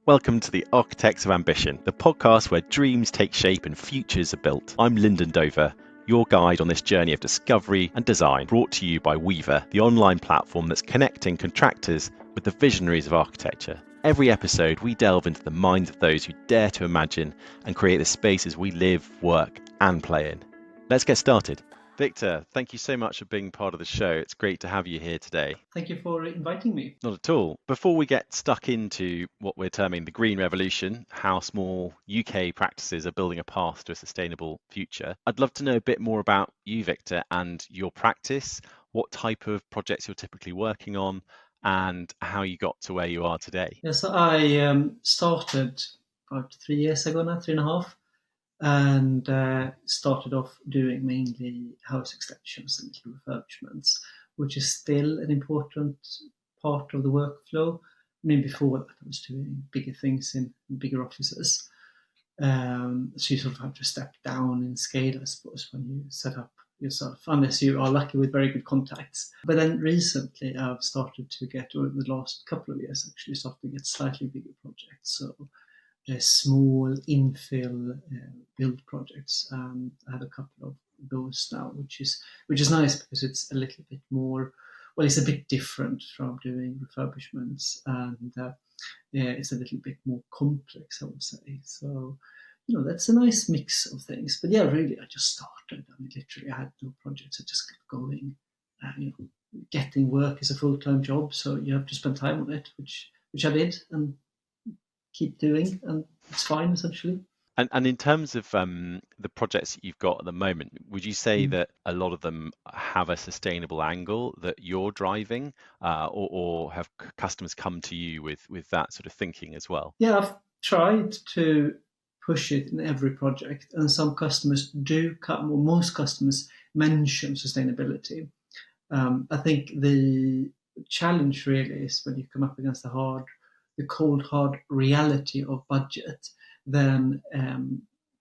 Welcome to the Architects of Ambition, the podcast where dreams take shape and futures are built. I'm Lyndon Dover, your guide on this journey of discovery and design, brought to you by Weaver, the online platform that's connecting contractors with the visionaries of architecture. Every episode, we delve into the minds of those who dare to imagine and create the spaces we live, work, and play in. Let's get started. Viktor, thank you so much for being part of the show. It's great to have you here today. Thank you for inviting me. Not at all. Before we get stuck into what we're terming the green revolution, how small UK practices are building a path to a sustainable future, I'd love to know a bit more about you, Viktor, and your practice, what type of projects you're typically working on, and how you got to where you are today. Yes, I started about 3 years ago now, 3.5, and started off doing mainly house extensions and little refurbishments, which is still an important part of the workflow. I mean, before that, I was doing bigger things in bigger offices. So you sort of have to step down in scale, I suppose, when you set up yourself, unless you are lucky with very good contacts. But then recently I've started to get, or the last couple of years actually, started to get slightly bigger projects. So small infill build projects. I have a couple of those now, which is nice because it's a little bit more, well, it's a bit different from doing refurbishments, and it's a little bit more complex, I would say. So, that's a nice mix of things. But yeah, really, I just started. I mean, literally, I had no projects. I just kept going. Getting work is a full-time job, so you have to spend time on it, which I did, and keep doing, and it's fine, essentially. And in terms of the projects that you've got at the moment, would you say that a lot of them have a sustainable angle that you're driving, or have customers come to you with that sort of thinking as well? Yeah, I've tried to push it in every project, and some customers do come, or most customers mention sustainability. I think the challenge really is when you come up against the cold, hard reality of budget, then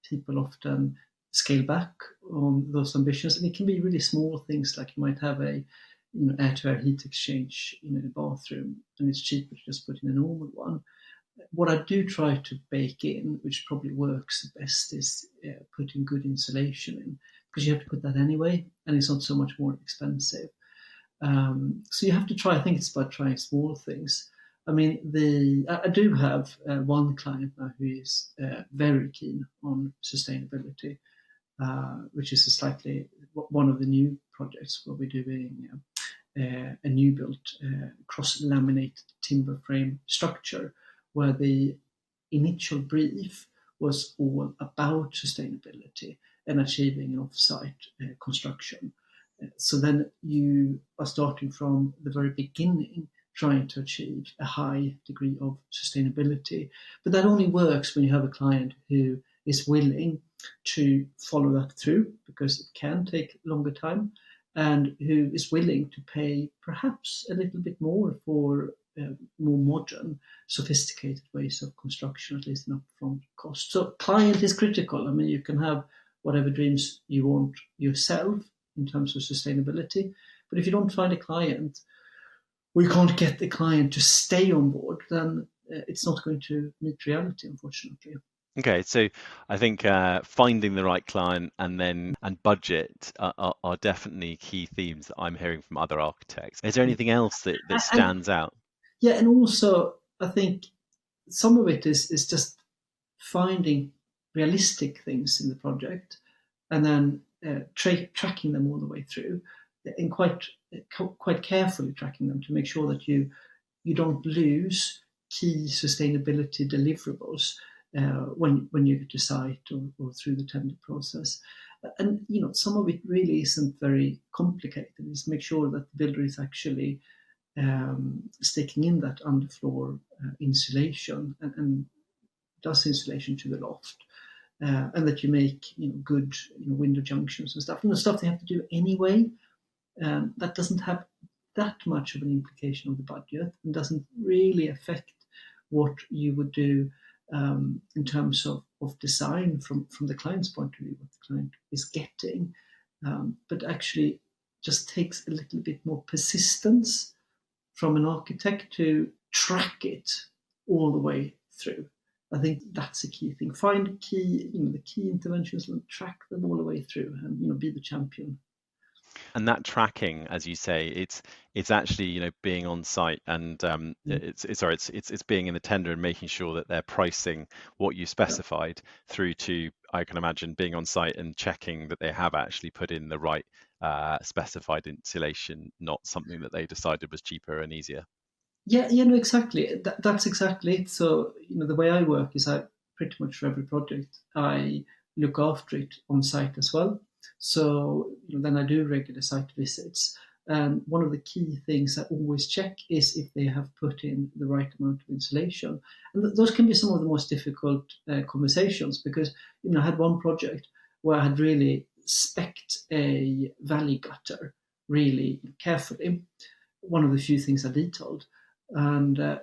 people often scale back on those ambitions. And it can be really small things, like you might have a air-to-air heat exchange in a bathroom, and it's cheaper to just put in a normal one. What I do try to bake in, which probably works best, is putting good insulation in, because you have to put that anyway, and it's not so much more expensive. So you have to try. I think it's about trying small things. I mean, I do have one client now who is very keen on sustainability, which is one of the new projects where we're doing a new built cross-laminated timber frame structure, where the initial brief was all about sustainability and achieving an off-site construction. So then you are starting from the very beginning, trying to achieve a high degree of sustainability. But that only works when you have a client who is willing to follow that through, because it can take longer time, and who is willing to pay perhaps a little bit more for more modern, sophisticated ways of construction, at least an upfront cost. So client is critical. I mean, you can have whatever dreams you want yourself in terms of sustainability, but if you don't find a client, or you can't get the client to stay on board, then it's not going to meet reality, unfortunately. Okay, so I think finding the right client and budget are definitely key themes that I'm hearing from other architects. Is there anything else that stands out? Yeah, and also I think some of it is just finding realistic things in the project, and then tracking them all the way through, and quite carefully tracking them to make sure that you don't lose key sustainability deliverables when you get to site, or through the tender process. And some of it really isn't very complicated. It's make sure that the builder is actually sticking in that underfloor insulation, and does insulation to the loft, and that you make good window junctions and stuff. Stuff they have to do anyway. That doesn't have that much of an implication on the budget, and doesn't really affect what you would do in terms of design from the client's point of view, what the client is getting, but actually just takes a little bit more persistence from an architect to track it all the way through. I think that's a key thing. Find the key interventions and track them all the way through, and be the champion. And that tracking, as you say, it's actually being on site, and it's being in the tender and making sure that they're pricing what you specified through to, I can imagine, being on site and checking that they have actually put in the right specified insulation, not something that they decided was cheaper and easier. Yeah, no, exactly. That's exactly it. So, the way I work is I pretty much for every project, I look after it on site as well. So, then I do regular site visits. And one of the key things I always check is if they have put in the right amount of insulation. And those can be some of the most difficult conversations because, I had one project where I had really specced a valley gutter really carefully. One of the few things I detailed. And I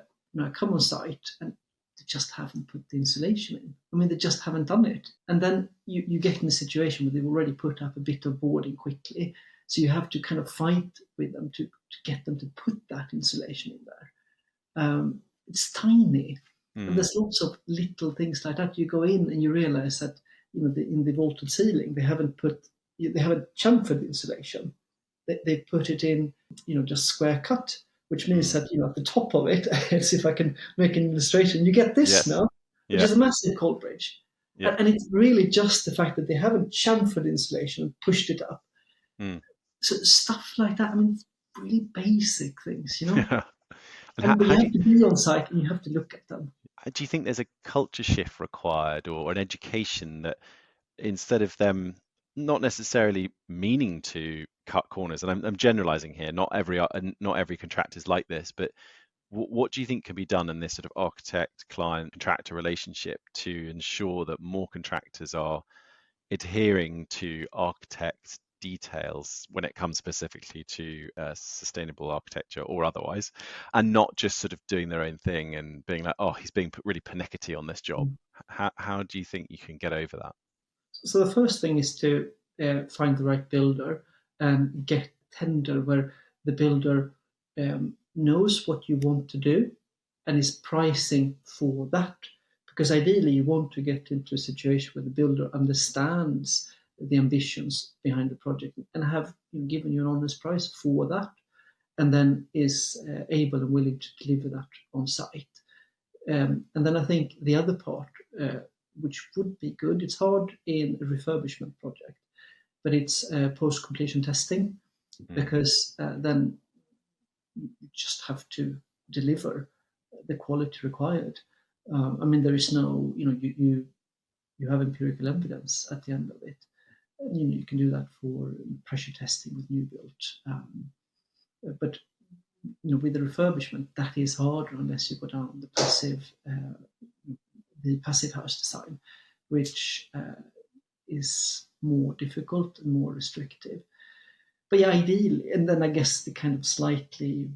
come on site and they just haven't put the insulation in. I mean, they just haven't done it. And then you get in a situation where they've already put up a bit of boarding quickly. So you have to kind of fight with them to get them to put that insulation in there. It's tiny. And there's lots of little things like that. You go in and you realize that, in the vaulted ceiling, they haven't chamfered the insulation. They put it in, just square cut, which means that, at the top of it, let's see if I can make an illustration, you get this now, which is a massive cold bridge. Yeah. And it's really just the fact that they haven't chamfered insulation and pushed it up. So stuff like that, I mean, it's really basic things, Yeah. But you have to be on site and you have to look at them. Do you think there's a culture shift required or an education that instead of them not necessarily meaning to cut corners, and I'm generalizing here, not every contractor is like this, but what do you think can be done in this sort of architect client contractor relationship to ensure that more contractors are adhering to architect details when it comes specifically to sustainable architecture or otherwise, and not just sort of doing their own thing and being like, oh, he's being really pernickety on this job? How do you think you can get over that? So the first thing is to find the right builder and get tender where the builder knows what you want to do and is pricing for that. Because ideally you want to get into a situation where the builder understands the ambitions behind the project and have given you an honest price for that, and then is able and willing to deliver that on site. And then I think the other part, which would be good, it's hard in a refurbishment project, but it's post-completion testing, because then you just have to deliver the quality required. I mean, there is no, you have empirical evidence at the end of it. And, you can do that for pressure testing with new build. But with the refurbishment, that is harder unless you go down the passive house design, which is more difficult and more restrictive. But yeah, ideally, and then I guess the kind of slightly,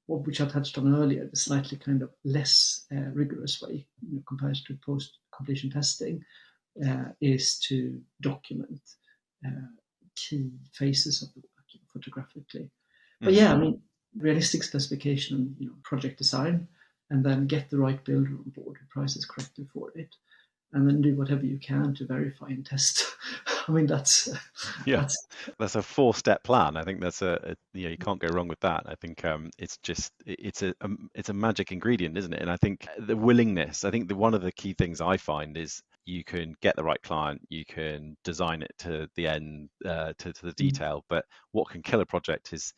which I touched on earlier, the slightly kind of less rigorous way, compared to post-completion testing, is to document key phases of the work photographically. But yeah, I mean, realistic specification, project design, and then get the right builder on board who prices correctly for it, and then do whatever you can to verify and test. I mean, that's a 4-step plan. I think that's you can't go wrong with that. I think it's a magic ingredient, isn't it? And I think the willingness. I think one of the key things I find is you can get the right client, you can design it to the end, to the detail. But what can kill a project is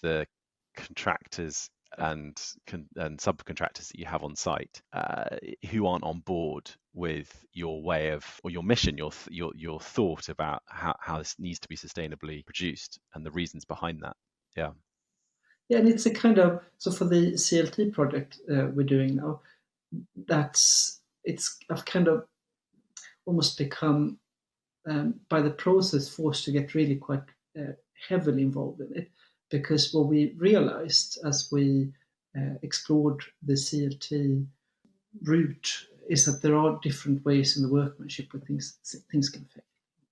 the contractors and subcontractors that you have on site who aren't on board with your way of, or your mission, your thought about how this needs to be sustainably produced and the reasons behind that. Yeah, and it's a kind of, so for the CLT project we're doing now, I've kind of almost become by the process forced to get really quite heavily involved in it, because what we realized as we explored the CLT route is that there are different ways in the workmanship where things can fail.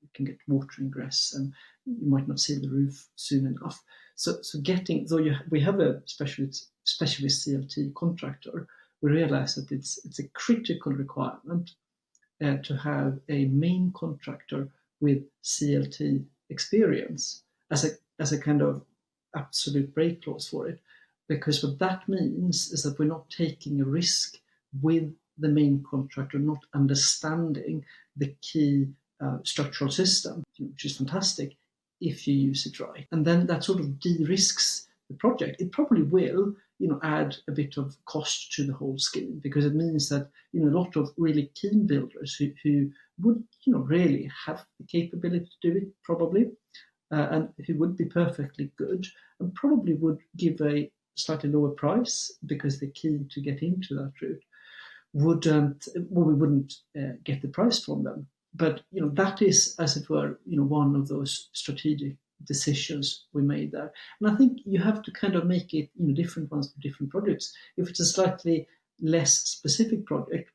You can get water ingress, and you might not seal the roof soon enough. So we have a specialist CLT contractor, we realized that it's a critical requirement to have a main contractor with CLT experience as a kind of absolute break clause for it. Because what that means is that we're not taking a risk with the main contractor not understanding the key structural system, which is fantastic if you use it right. And then that sort of de-risks the project. It probably will, add a bit of cost to the whole scheme, because it means that, a lot of really keen builders who would, really have the capability to do it probably, and who would be perfectly good and probably would give a slightly lower price because they're keen to get into that route, we wouldn't get the price from them. But that is, as it were, one of those strategic decisions we made there. And I think you have to kind of make it different ones for different projects. If it's a slightly less specific project,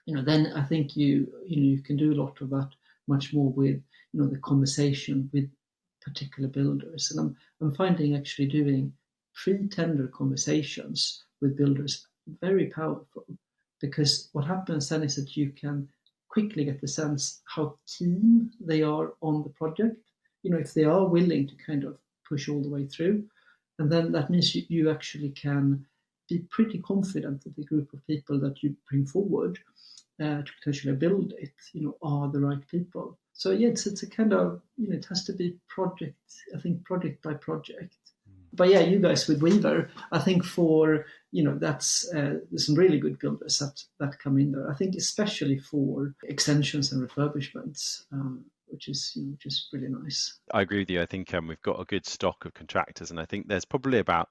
then I think you can do a lot of that much more with the conversation with particular builders. And I'm finding actually doing pre-tender conversations with builders very powerful, because what happens then is that you can quickly get the sense how keen they are on the project, if they are willing to kind of push all the way through. And then that means you actually can be pretty confident that the group of people that you bring forward to potentially build it, are the right people. So yeah, it's a kind of, it has to be project by project. But yeah, you guys with Weaver, I think for, that's there's some really good builders that come in there. I think especially for extensions and refurbishments, which is really nice. I agree with you. I think we've got a good stock of contractors, and I think there's probably about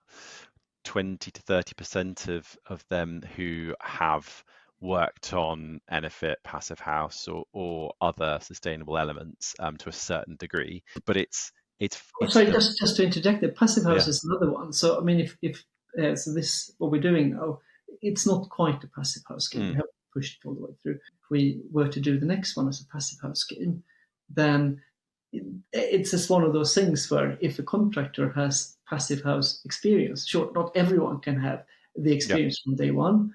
20 to 30% of them who have worked on Enefit, Passive House, or other sustainable elements to a certain degree. But it's sorry, just to interject, the Passive House is another one. So I mean, if so this what we're doing now, it's not quite a Passive House scheme. We haven't pushed it all the way through. If we were to do the next one as a Passive House scheme, then it's just one of those things where if a contractor has Passive House experience, sure, not everyone can have the experience from day one,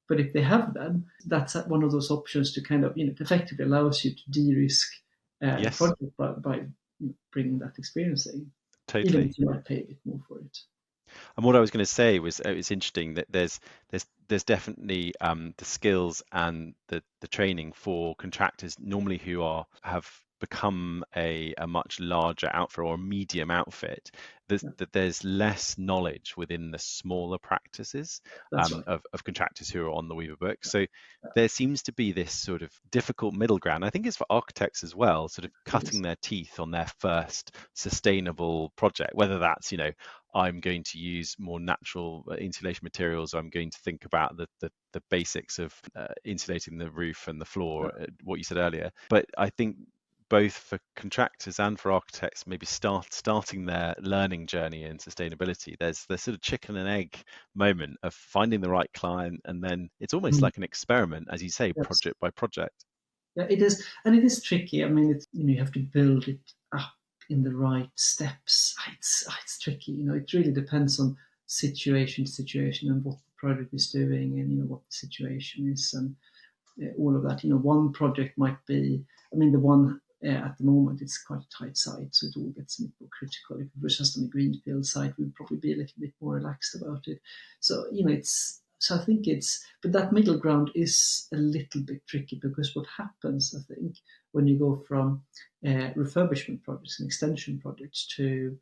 but if they have them, that's one of those options to kind of, effectively allows you to de-risk the project by bringing that experience in. Totally. Even if you might pay a bit more for it. And what I was going to say was it's interesting that there's definitely the skills and the training for contractors normally who have become a much larger outfit or a medium outfit. That there's less knowledge within the smaller practices of contractors who are on the Weaver book. So there seems to be this sort of difficult middle ground. I think it's for architects as well, sort of cutting their teeth on their first sustainable project, whether that's, I'm going to use more natural insulation materials. I'm going to think about the basics of insulating the roof and the floor, what you said earlier. But I think both for contractors and for architects, maybe starting their learning journey in sustainability, there's the sort of chicken and egg moment of finding the right client, and then it's almost like an experiment, as you say, project by project. Yeah, it is, and it is tricky. I mean, it's, you have to build it up in the right steps. It's tricky. It really depends on situation to situation and what the project is doing, and what the situation is, and all of that. One project might be, I mean, the one at the moment, it's quite a tight site, so it all gets a bit more critical. If it was just on a greenfield site, we'd probably be a little bit more relaxed about it. So, so I think but that middle ground is a little bit tricky, because what happens, I think, when you go from refurbishment projects and extension projects to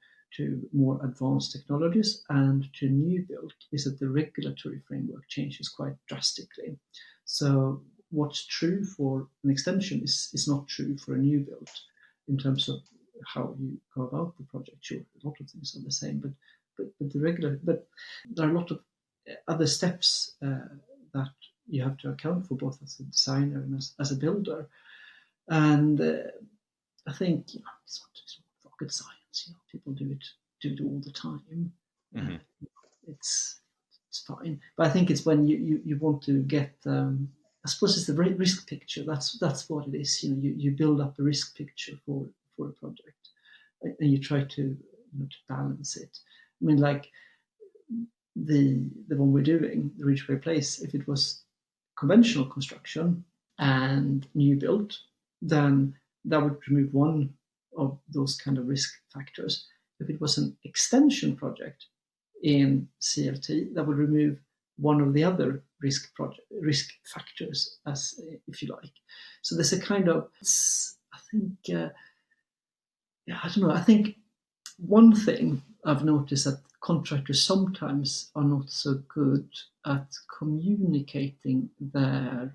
more advanced technologies and to new build, is that the regulatory framework changes quite drastically. So what's true for an extension is not true for a new build in terms of how you go about the project. Sure, a lot of things are the same, but there are a lot of other steps that you have to account for, both as a designer and as a builder. And I think it's not rocket science. People do it all the time. It's fine, but I think it's when you want to get. I suppose it's the risk picture. That's what it is. You build up a risk picture for a project, and you try to balance it. I mean, like the one we're doing, the Ridgeway Place, if it was conventional construction and new build, then that would remove one of those kind of risk factors. If it was an extension project in CLT, that would remove one of the other risk factors, as if you like. So there's a kind of, I think, I don't know. I think one thing I've noticed that contractors sometimes are not so good at communicating their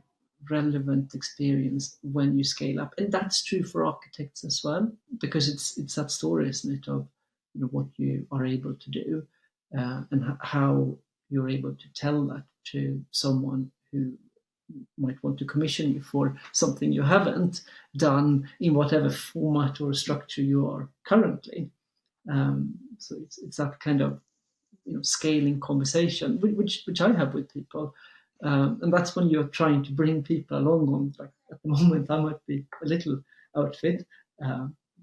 relevant experience when you scale up, and that's true for architects as well, because it's that story, isn't it, of what you are able to do, and how you're able to tell that to someone who might want to commission you for something you haven't done in whatever format or structure you are currently. So it's that kind of scaling conversation which I have with people, and that's when you're trying to bring people along. On like at the moment, I might be a little outfit,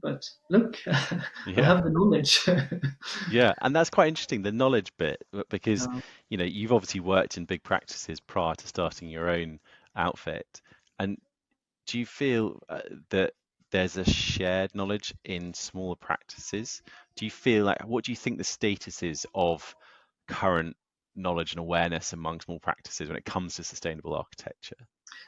but look, I Yeah. have the knowledge. Yeah, and that's quite interesting, the knowledge bit, because you've obviously worked in big practices prior to starting your own outfit. And do you feel that there's a shared knowledge in smaller practices? Do you feel like, what do you think the status is of current knowledge and awareness among small practices when it comes to sustainable architecture?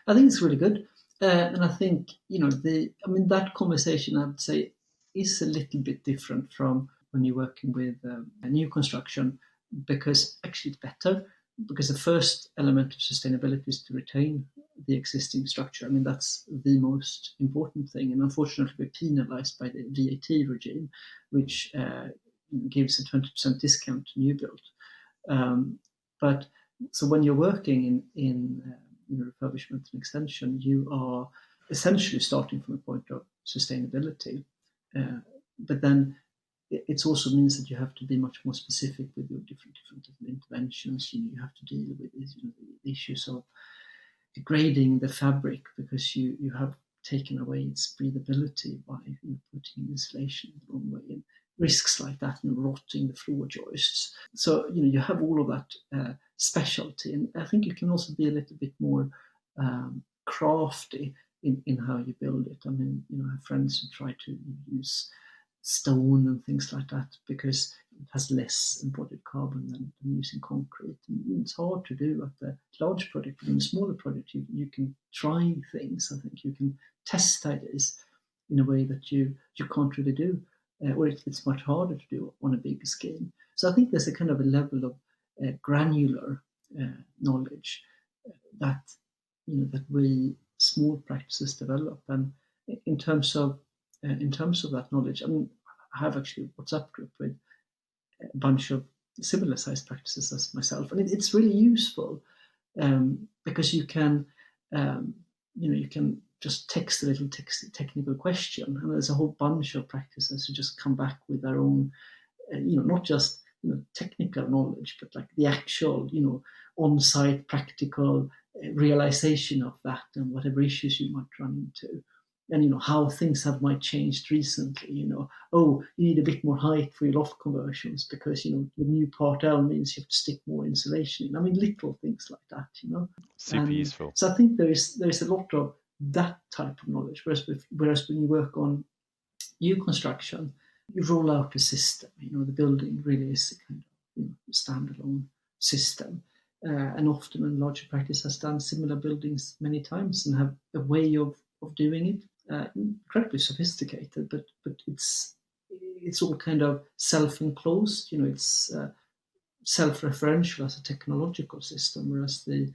I think it's really good, and I think that conversation, I'd say, is a little bit different from when you're working with a new construction, because actually it's better, because the first element of sustainability is to retain the existing structure. I mean, that's the most important thing, and unfortunately we're penalized by the VAT regime, which gives a 20% discount to new build. But so when you're working in refurbishment and extension, you are essentially starting from a point of sustainability. But then it also means that you have to be much more specific with your different interventions. You have to deal with the issues of degrading the fabric, because you have taken away its breathability by putting insulation the wrong way, and risks like that, and rotting the floor joists. So you have all of that specialty, and I think you can also be a little bit more crafty in how you build it. I mean, I have friends who try to use stone and things like that because it has less embodied carbon than using concrete. And it's hard to do at the large project, but in a smaller project, you can try things. I think you can test ideas in a way that you can't really do, or it's much harder to do on a bigger scale. So I think there's a kind of a level of granular knowledge that that we small practices develop, and in terms of that knowledge, I mean, I have actually a WhatsApp group with a bunch of similar sized practices as myself, and it's really useful, because you can you can just text a little technical question, and there's a whole bunch of practices who just come back with their own, not just technical knowledge, but like the actual on-site practical realization of that, and whatever issues you might run into, and how things might changed recently. Oh, you need a bit more height for your loft conversions because the new Part L means you have to stick more insulation in. I mean, little things like that. Super And useful. so I think there is a lot of that type of knowledge. Whereas when you work on new construction, you roll out a system. The building really is a kind of standalone system. And often in larger practice has done similar buildings many times and have a way of doing it. Incredibly sophisticated, but it's all kind of self-enclosed. It's self-referential as a technological system, whereas the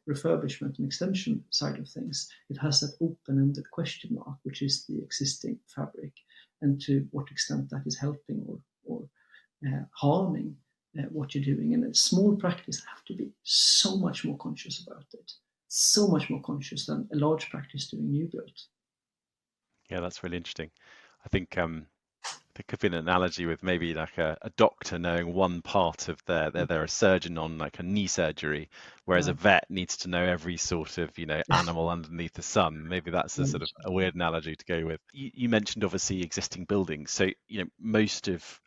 refurbishment and extension side of things, it has that open-ended question mark, which is the existing fabric, and to what extent that is helping or harming what you're doing. And a small practice have to be so much more conscious about it, so much more conscious than a large practice doing new build. Yeah, that's really interesting. I think there could be an analogy with maybe like a doctor knowing one part of they're a surgeon on like a knee surgery, whereas a vet needs to know every sort of animal underneath the sun. Maybe that's a sort of a weird analogy to go with. You mentioned obviously existing buildings, so most of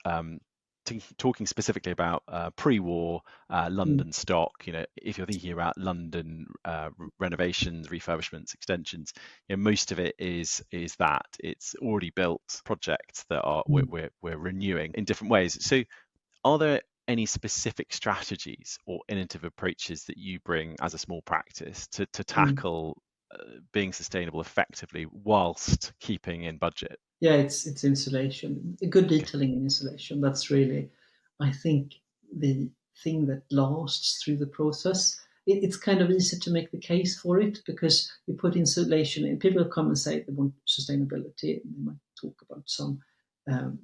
talking specifically about pre-war Mm. London stock, if you're thinking about London renovations, refurbishments, extensions, most of it is that it's already built projects that are Mm. we're renewing in different ways. So are there any specific strategies or innovative approaches that you bring as a small practice to Mm. tackle being sustainable effectively whilst keeping in budget? Yeah, it's insulation. Good Okay. detailing in insulation. That's really, I think, the thing that lasts through the process. It's kind of easy to make the case for it because you put insulation in. People come and say they want sustainability. And they might talk about some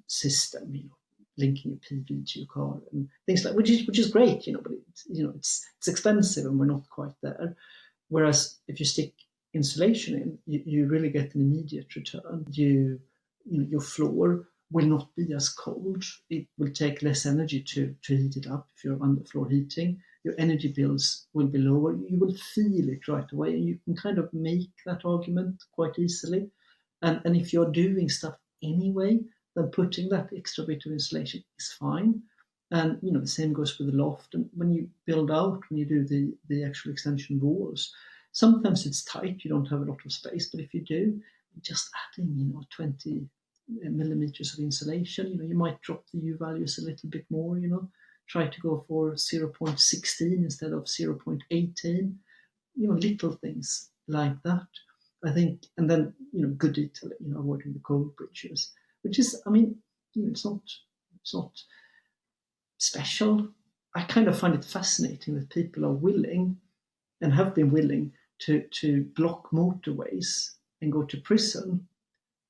system, linking a PV to your car and things like which is great, but it's expensive and we're not quite there. Whereas if you stick insulation in, you really get an immediate return. Your floor will not be as cold. It will take less energy to heat it up if you're underfloor heating. Your energy bills will be lower. You will feel it right away, and you can kind of make that argument quite easily. And if you're doing stuff anyway, then putting that extra bit of insulation is fine. And the same goes with the loft. And when you build out, when you do the actual extension walls, sometimes it's tight. You don't have a lot of space, but if you do, just adding 20 millimeters of insulation, you might drop the U values a little bit more. Try to go for 0.16 instead of 0.18. Little things like that. I think, and then good detailing, avoiding the cold bridges, which is, it's not special. I kind of find it fascinating that people are willing and have been willing to block motorways and go to prison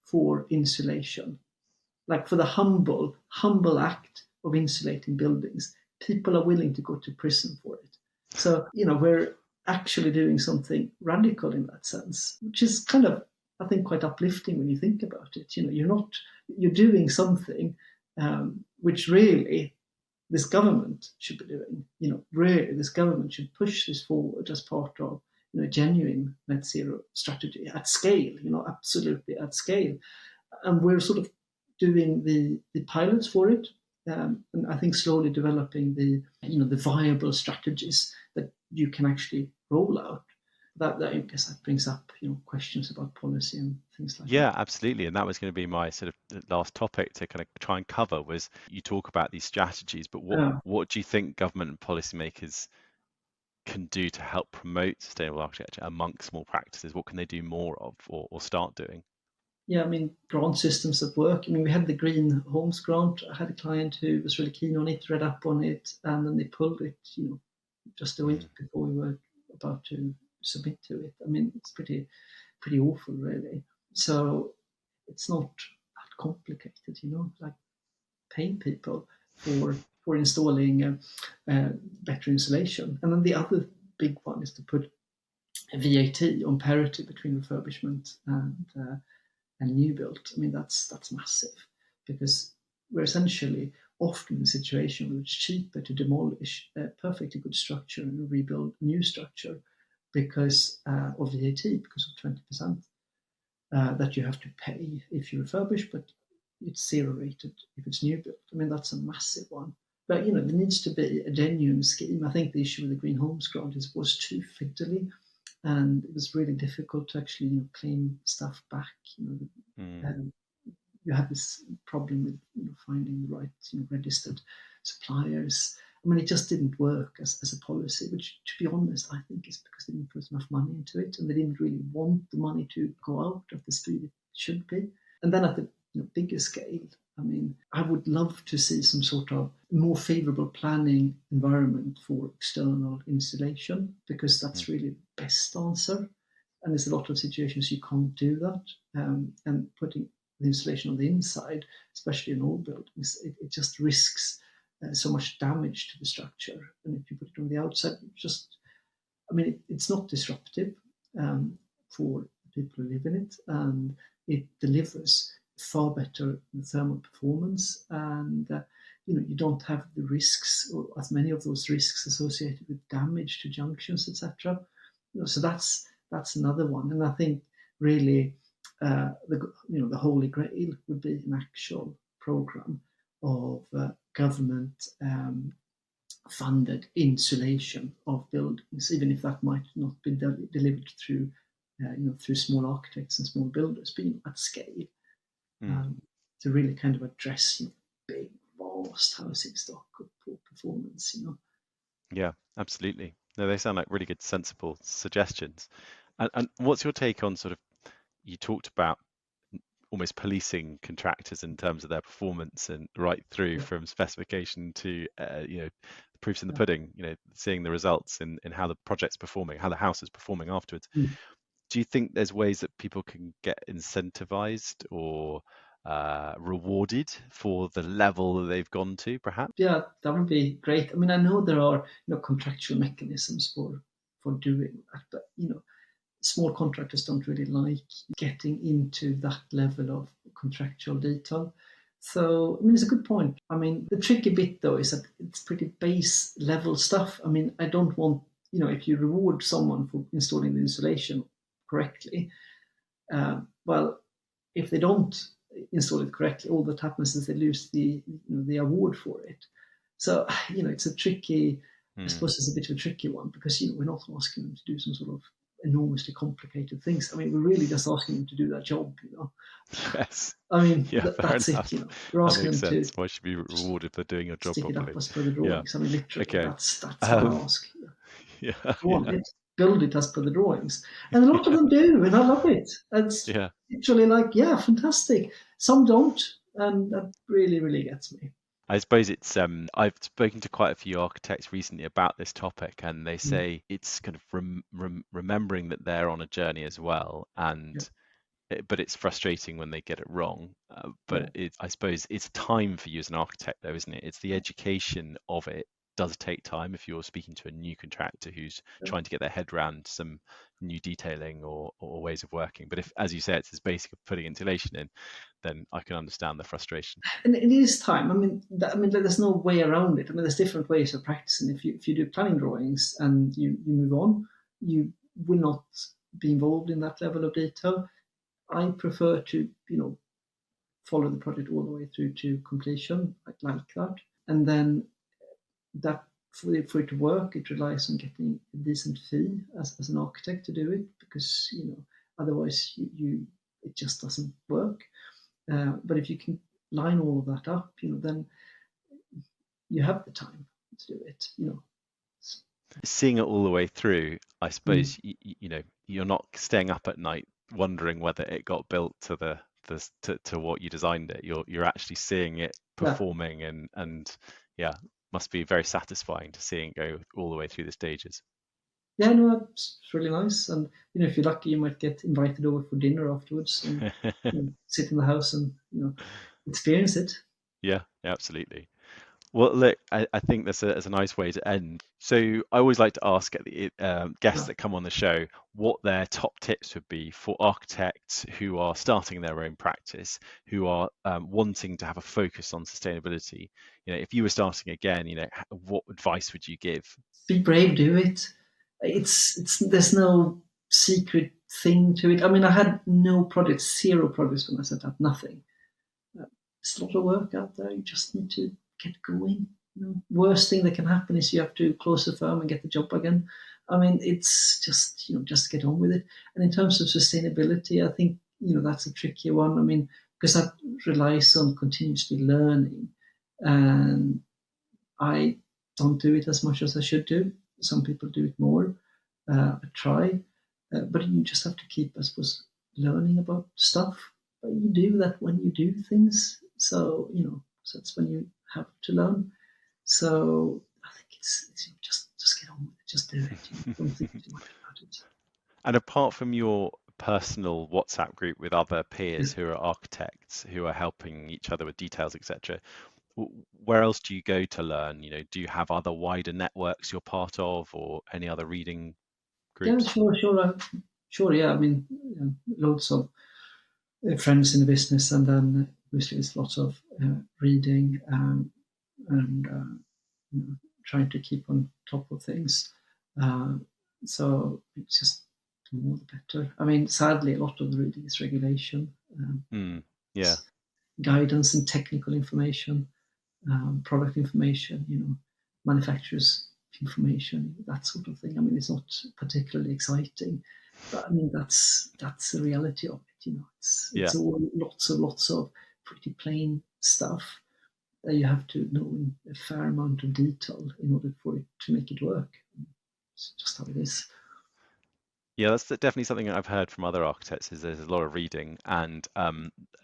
for insulation. Like for the humble act of insulating buildings, people are willing to go to prison for it. So, we're actually doing something radical in that sense, which is kind of, I think, quite uplifting when you think about it. You're doing something which really this government should be doing. Really, this government should push this forward as part of a genuine net zero strategy at scale. Absolutely at scale, and we're sort of doing the pilots for it, and I think slowly developing the viable strategies that you can actually roll out. That I guess that brings up questions about policy and things like that. Yeah, absolutely. And that was going to be my sort of last topic to kind of try and cover was you talk about these strategies, but Yeah. what do you think government and policymakers can do to help promote sustainable architecture amongst small practices? What can they do more of or start doing? Yeah, grant systems at work. We had the Green Homes grant. I had a client who was really keen on it, read up on it, and then they pulled it, just a week before we were about to submit to it. It's pretty awful, really. So it's not that complicated, like paying people for installing better insulation. And then the other big one is to put a VAT on parity between refurbishment and new build. That's massive because we're essentially often in a situation where it's cheaper to demolish a perfectly good structure and rebuild a new structure because of VAT, because of 20% that you have to pay if you refurbish, but it's zero rated if it's new build. That's a massive one. But there needs to be a genuine scheme. I think the issue with the Green Homes grant was too fiddly, and it was really difficult to actually claim stuff back. Um, you had this problem with finding the right registered suppliers. It just didn't work as a policy, which, to be honest, I think is because they didn't put enough money into it and they didn't really want the money to go out at the speed it should be. And then at the bigger scale, I would love to see some sort of more favorable planning environment for external insulation because that's really the best answer. And there's a lot of situations you can't do that. And putting the insulation on the inside, especially in old buildings, it just risks so much damage to the structure. And if you put it on the outside, it's not disruptive for the people who live in it, and it delivers far better thermal performance. And you don't have the risks or as many of those risks associated with damage to junctions, etc. So that's another one. And I think really the holy grail would be an actual program of government funded insulation of buildings, even if that might not be delivered through through small architects and small builders, but at scale, to really kind of address big, vast housing stock of poor performance. Yeah, absolutely. No, they sound like really good, sensible suggestions. And what's your take on sort of, you talked about almost policing contractors in terms of their performance and right through from specification to the proofs in the pudding, seeing the results in how the project's performing, how the house is performing afterwards. Do you think there's ways that people can get incentivized or rewarded for the level that they've gone to, perhaps? Yeah, that would be great. I mean, I know there are contractual mechanisms for doing that, but small contractors don't really like getting into that level of contractual detail. So, I mean, it's a good point. I mean, the tricky bit though is that it's pretty base level stuff. I mean, I don't want, if you reward someone for installing the insulation correctly, well, if they don't install it correctly, all that happens is they lose the award for it. So, it's a tricky, I suppose it's a bit of a tricky one because, we're not asking them to do some sort of enormously complicated things. I mean, we're really just asking them to do their job, Yes. I mean, Yeah, that's enough. it, We're asking them sense. to Why should you be rewarded for doing your job stick it properly? up as per the drawings. I mean, literally, Okay. that's what I ask. Yeah. Go on, let's build it as per the drawings. And a lot of them do, and I love it. It's literally like, yeah, fantastic. Some don't, and that really, really gets me. I suppose it's I've spoken to quite a few architects recently about this topic, and they say it's kind of remembering that they're on a journey as well, and but it's frustrating when they get it wrong. But I suppose it's time for you as an architect, though, isn't it? It's the education of it does take time if you're speaking to a new contractor who's trying to get their head around some new detailing or ways of working. But if, as you say, it's as basic as putting insulation in, then I can understand the frustration. And it is time. I mean, there's no way around it. I mean, there's different ways of practicing. If you do planning drawings and you move on, you will not be involved in that level of detail. I prefer to, follow the project all the way through to completion, like that. And then that for it to work, it relies on getting a decent fee as an architect to do it, because otherwise it just doesn't work. But if you can line all of that up, then you have the time to do it. Seeing it all the way through, I suppose you're not staying up at night wondering whether it got built to to what you designed it. You're actually seeing it performing, and must be very satisfying to seeing it go all the way through the stages. Yeah, no, it's really nice. And if you're lucky, you might get invited over for dinner afterwards and sit in the house and experience it. Yeah, absolutely. Well, look, I think that's a nice way to end. So I always like to ask the guests that come on the show what their top tips would be for architects who are starting their own practice, who are wanting to have a focus on sustainability. If you were starting again, what advice would you give? Be brave, do it. There's no secret thing to it. I mean, I had no projects, zero projects when I set up, nothing. There's a lot of work out there. You just need to get going. Worst thing that can happen is you have to close the firm and get the job again. I mean, it's just get on with it. And in terms of sustainability, I think that's a tricky one. I mean, because that relies on continuously learning, and I don't do it as much as I should do. Some people do it more. I try, but you just have to keep, I suppose, learning about stuff. But you do that when you do things. So so that's when you have to learn. So I think it's just get on with it, just do it. Don't think too much about it. And apart from your personal WhatsApp group with other peers who are architects who are helping each other with details, etc., where else do you go to learn? Do you have other wider networks you're part of, or any other reading groups? Yeah, sure. Yeah, I mean, loads of friends in the business, and then obviously there's lots of reading and trying to keep on top of things. So it's just the more the better. I mean, sadly, a lot of the reading is regulation, Yeah, guidance and technical information. product information, manufacturers information, that sort of thing. I mean, it's not particularly exciting, but I mean that's the reality of it. It's all lots of pretty plain stuff that you have to know in a fair amount of detail in order for it to make it work. It's just how it is. Yeah, that's definitely something that I've heard from other architects is there's a lot of reading and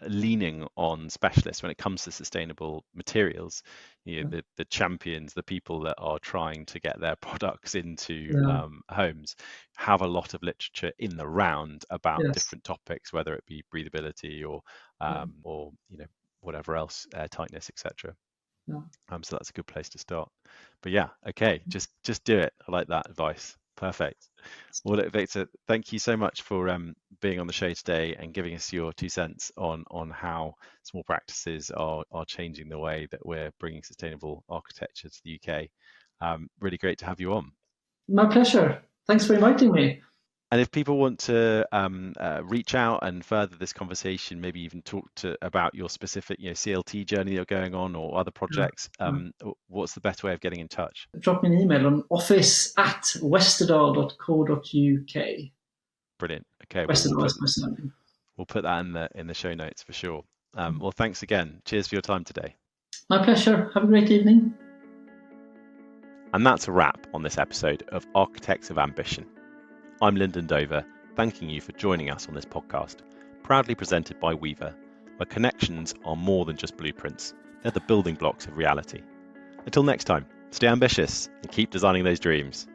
leaning on specialists when it comes to sustainable materials. The champions, the people that are trying to get their products into homes, have a lot of literature in the round about different topics, whether it be breathability or whatever else, tightness, etc. So that's a good place to start. But yeah, okay, just do it. I like that advice. Perfect. Well, look, Viktor, thank you so much for being on the show today and giving us your 2 cents on how small practices are changing the way that we're bringing sustainable architecture to the UK. Really great to have you on. My pleasure. Thanks for inviting me. And if people want to reach out and further this conversation, maybe even talk about your specific CLT journey you're going on or other projects, what's the best way of getting in touch? Drop me an email on office@westerdahl.co.uk. Brilliant. Okay, we'll put that in the show notes for sure. Well, thanks again. Cheers for your time today. My pleasure. Have a great evening. And that's a wrap on this episode of Architects of Ambition. I'm Lyndon Dover, thanking you for joining us on this podcast, proudly presented by Weaver, where connections are more than just blueprints, they're the building blocks of reality. Until next time, stay ambitious and keep designing those dreams.